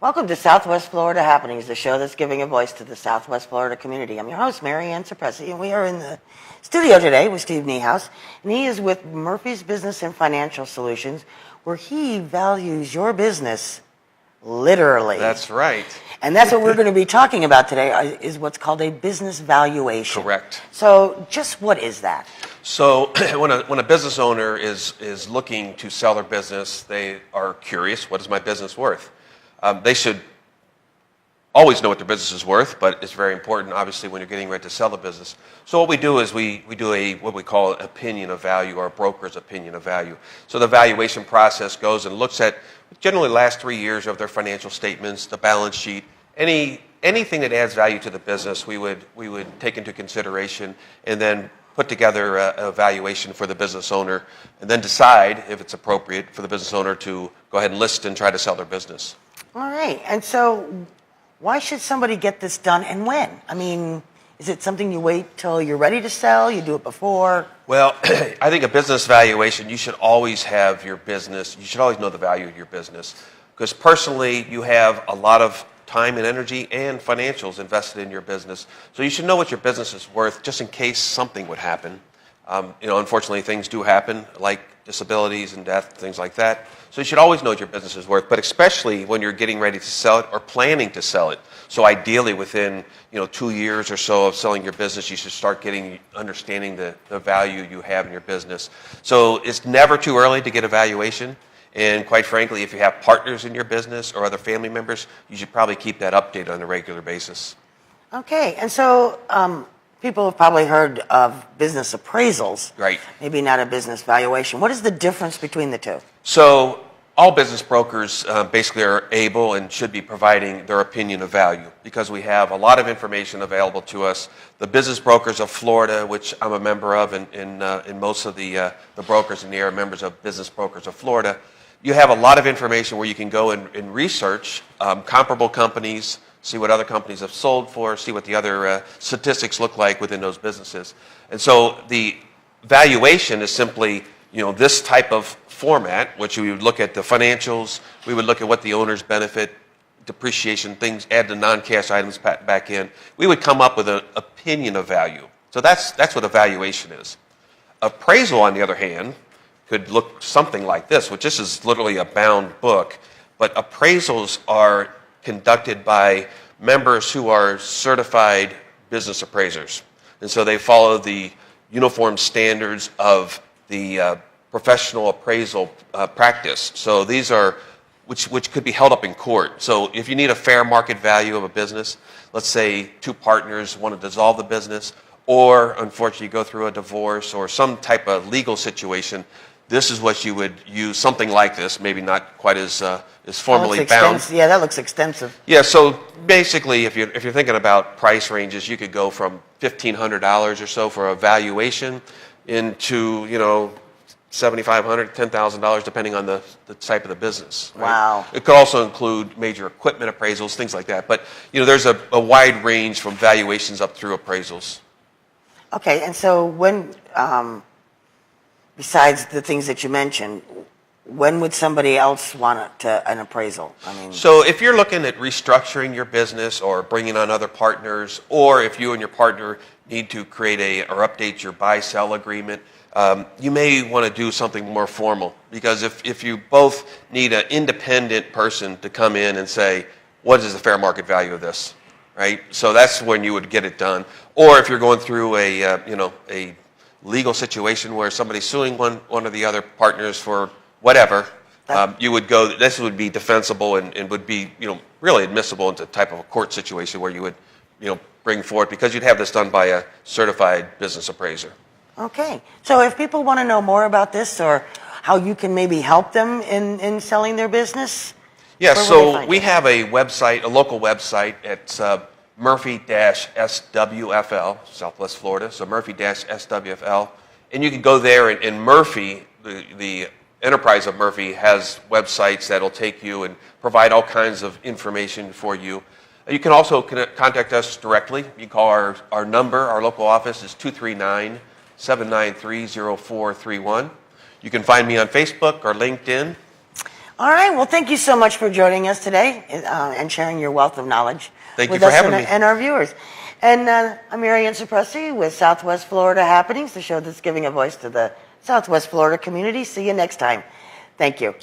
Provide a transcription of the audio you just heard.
Welcome to Southwest Florida Happenings, the show that's giving a voice to the Southwest Florida community. I'm your host, Mary Ann Cipressi, and we are in the studio today with Steve Niehaus, and he is with Murphy's Business and Financial Solutions, where he values your business literally. That's right. And that's what we're going to be talking about today, is what's called a business valuation. Correct. So just what is that? So when a business owner is looking to sell their business, they are curious, what is my business worth? They should always know what their business is worth, but it's very important, obviously, when you're getting ready to sell the business. So what we do is we do what we call an opinion of value, or a broker's opinion of value. So the valuation process goes and looks at generally the last 3 years of their financial statements, the balance sheet, anything that adds value to the business, we would take into consideration, and then put together a valuation for the business owner, and then decide if it's appropriate for the business owner to go ahead and list and try to sell their business. All right. And so why should somebody get this done, and when? I mean, is it something you wait till you're ready to sell? You do it before? Well, I think a business valuation, you should always have your business, you should always know the value of your business. Because personally, you have a lot of time and energy and financials invested in your business. So you should know what your business is worth, just in case something would happen. Unfortunately, things do happen, like disabilities and death, things like that. So you should always know what your business is worth, but especially when you're getting ready to sell it or planning to sell it. So ideally, within 2 years or so of selling your business, you should start understanding the value you have in your business. So it's never too early to get a valuation. And quite frankly, if you have partners in your business or other family members, you should probably keep that updated on a regular basis. Okay. And so people have probably heard of business appraisals. Right. Maybe not a business valuation. What is the difference between the two? So all business brokers basically are able and should be providing their opinion of value, because we have a lot of information available to us. The Business Brokers of Florida, which I'm a member of, and most of the brokers in the area are members of Business Brokers of Florida, you have a lot of information where you can go and research comparable companies, see what other companies have sold for, see what the other statistics look like within those businesses. And so the valuation is simply, this type of format, which we would look at the financials, we would look at what the owner's benefit, depreciation, things, add the non-cash items back in. We would come up with an opinion of value. So that's what a valuation is. Appraisal, on the other hand, could look something like this, which this is literally a bound book, but appraisals are conducted by members who are certified business appraisers. And so they follow the uniform standards of the professional appraisal practice. So these are, which could be held up in court. So if you need a fair market value of a business, let's say two partners want to dissolve the business, or unfortunately go through a divorce or some type of legal situation, this is what you would use, something like this, maybe not quite as formally bound. Yeah, that looks extensive. Yeah, so basically, if you're thinking about price ranges, you could go from $1,500 or so for a valuation into, $7,500, $10,000, depending on the type of the business. Right? Wow. It could also include major equipment appraisals, things like that. But, there's a wide range from valuations up through appraisals. Okay, and so when, besides the things that you mentioned, when would somebody else want an appraisal? So if you're looking at restructuring your business or bringing on other partners, or if you and your partner need to create or update your buy-sell agreement, you may want to do something more formal. Because if you both need an independent person to come in and say, what is the fair market value of this? Right? So that's when you would get it done. Or if you're going through a legal situation where somebody's suing one of the other partners for whatever, you would go. This would be defensible and would be really admissible into type of a court situation where you would bring forward, because you'd have this done by a certified business appraiser. Okay, so if people want to know more about this, or how you can maybe help them in selling their business. Yeah, so we have a website, a local website. It's Murphy-SWFL, Southwest Florida, so Murphy-SWFL. And you can go there, and Murphy, the enterprise of Murphy, has websites that will take you and provide all kinds of information for you. You can also contact us directly. You can call our number. Our local office is 239-793-0431. You can find me on Facebook or LinkedIn. All right. Well, thank you so much for joining us today and sharing your wealth of knowledge Thank you with for us having me. and our viewers. And I'm Marianne Cipressi with Southwest Florida Happenings, the show that's giving a voice to the Southwest Florida community. See you next time. Thank you.